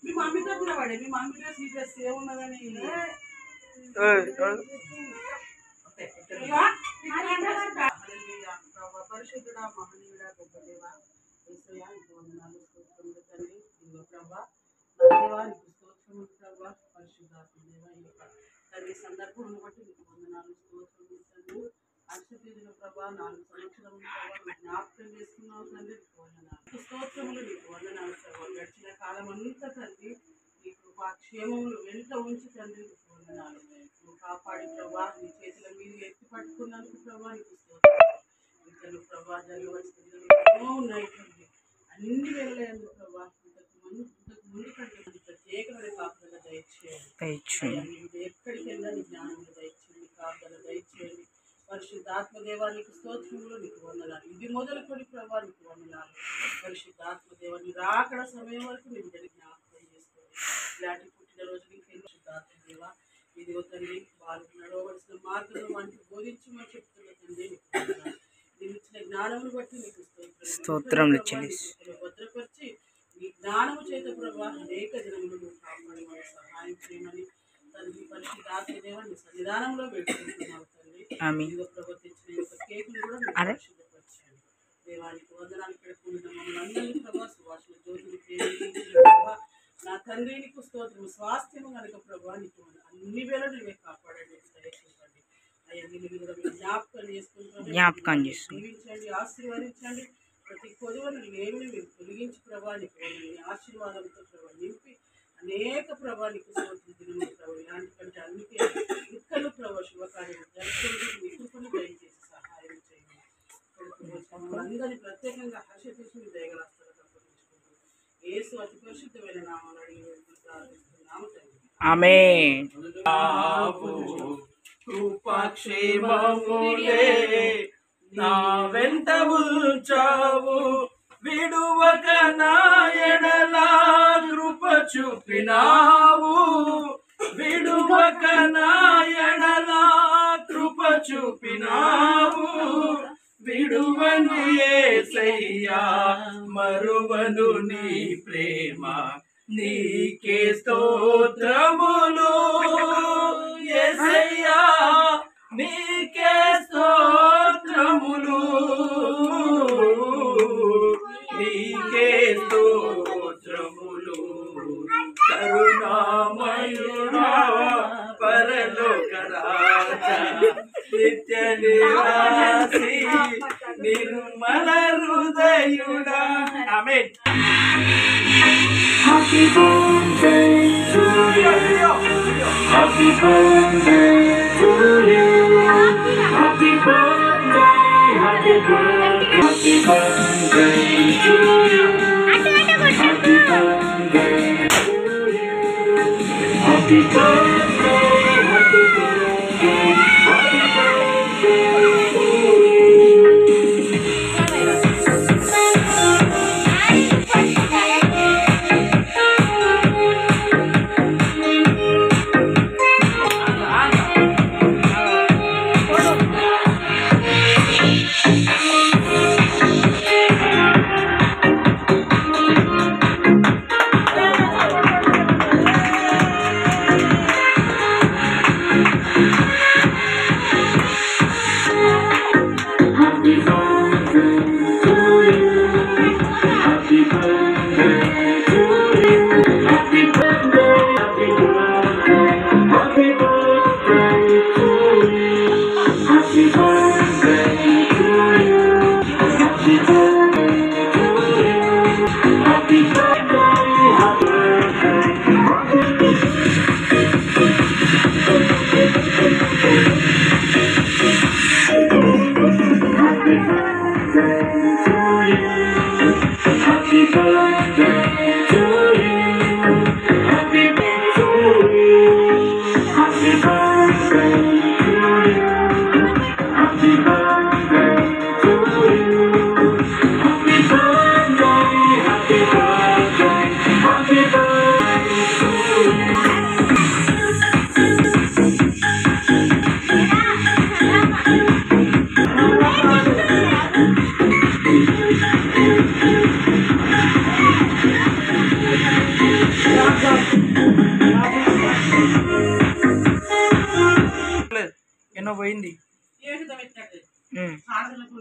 మీ మమ్మీతో నిలబడే మీ మమ్మీతో సీరియస్ ఏమున్నదని పరిశుద్ధుడా మహనీయుడా గొప్ప దేవా యేసయ్యా నీకు వందనాలు స్తోత్రములు తండ్రి ఇదిగో ప్రభా నా దేవా నీకు స్తోత్రములు ప్రభా పరిశుద్ధాత్మ దేవా ఈ యొక్క తండ్రి సందర్భమును బట్టి నీకు వందనాలు స్తోత్రములు తండ్రి అక్షతీయుల ప్రభా 4 సంవత్సరములు ప్రభా జ్ఞాపకం చేసుకున్నావు తండ్రి నీకు వందనాలు స్తోత్రములు నీకు వందనాలు ప్రభా గడిచిన కాలం అంతా తండ్రి నీ కృపా క్షేమములు వెంట ఉంచి తండ్రి నీకు వందనాలు నువ్వు కాపాడి ప్రభా నీ చేతుల మీద ఎత్తి పట్టుకున్నందుకు ప్రభా నీకు స్తోత్రాలు ప్రభా జరగవలసిన ఎన్నో ఉన్నాయి తండ్రి అన్ని వెళ్ళలేదు ప్రభా ఇంతకు ముందు కంటే ప్రత్యేకమైన కాపుదల దయచేయండి ఎక్కడికి వెళ్ళా నీ జ్ఞానములు దయచేయండి కాపుదల దయచేయండి పరిశుద్ధాత్మ దేవానికి స్తోత్రములు నీకు వందనాలు ఇది మొదలుకొని ప్రభా నీకు వందనాలు పరిశుద్ధాత్మ దేవాన్ని రాకడ సమయం వరకు నీ బిడ్డని జ్ఞాపకం చేసుకోండి ఇలాంటి పుట్టినరోజు నీకు పరిశుద్ధాత్మ దేవా ఇదిగో తండ్రి వాళ్ళకి నడవలసిన మార్గం వాటికి బోధించమని చెప్తున్న తండ్రి నీకు వందనాలు నీవు ఇచ్చిన జ్ఞానమును బట్టి నీకు స్తోత్రములు భద్రపరిచి నీ జ్ఞానము చేత ప్రభా అనేక జనములు నువ్వు కాపాడి మన సహాయం చేయమని తండ్రి పరిశుద్ధాత్మ దేవా నీ సన్నిధానంలో పెట్టుకుంటున్నావు తండ్రి ఇదిగో ప్రవర్తించిన యొక్క కేకులు కూడా మీరు పరిశుద్ధపరచండి దేవానికి వందనాలు పెట్టుకుంటున్న మమ్మల్ని అందరినీ ప్రభా సువాసన జ్యోతిని ప్రేమించిన ప్రభా నా తండ్రి నీకు స్తోత్రము స్వాస్థ్యము కనుక ప్రభా నీకు అన్ని వేళ నువ్వే కాపాడండి దయచేయండి అయ్యా మీరు కూడా మీరు జ్ఞాపకం దీవించండి ఆశీర్వదించండి ప్రతి కొదువను ఏమి మీరు తొలగించి ప్రభా నీకు ఆశీర్వాదంతో ప్రభా నింపి అనేక ప్రభా నీకు స్తోత్రం దినము ప్రభు ఇలాంటి కంటే అన్నికే ఇక్కలు ప్రభా శుభకార్యం జరుగుతుంది మీ కృపను దయచేసి సహాయం చేయండి అందరినీ ప్రత్యేకంగా హర్ష తీసి మీ దయగలాస్తాను తప్పనించుకుంటూ యేసు అతి పరిశుద్ధమైన నామాలు అడిగి ప్రార్థిస్తున్నాము తండ్రి ఆమేన్. కృపాక్షేమములే నా వెంట ఉంచావు విడువక నా ఎడల కృప చూపినావు విడువక నా ఎడల కృప చూపినావు విడువను యేసయ్యా మరువను నీ ప్రేమ నీకే స్తోత్రములు యేసయ్యా నీకే స్తోత్రములు నీకే స్తోత్రములు కరుణామయుడా పరలోక రాజా నిత్య నివాసి నిర్మల హృదయుడా ఆమేన్. Happy birthday to you. Happy birthday to you. Happy birthday, happy birthday, happy birthday to you. Happy birthday to you. Happy birthday, happy birthday, happy birthday to you. Happy birthday to you. ఆడలకు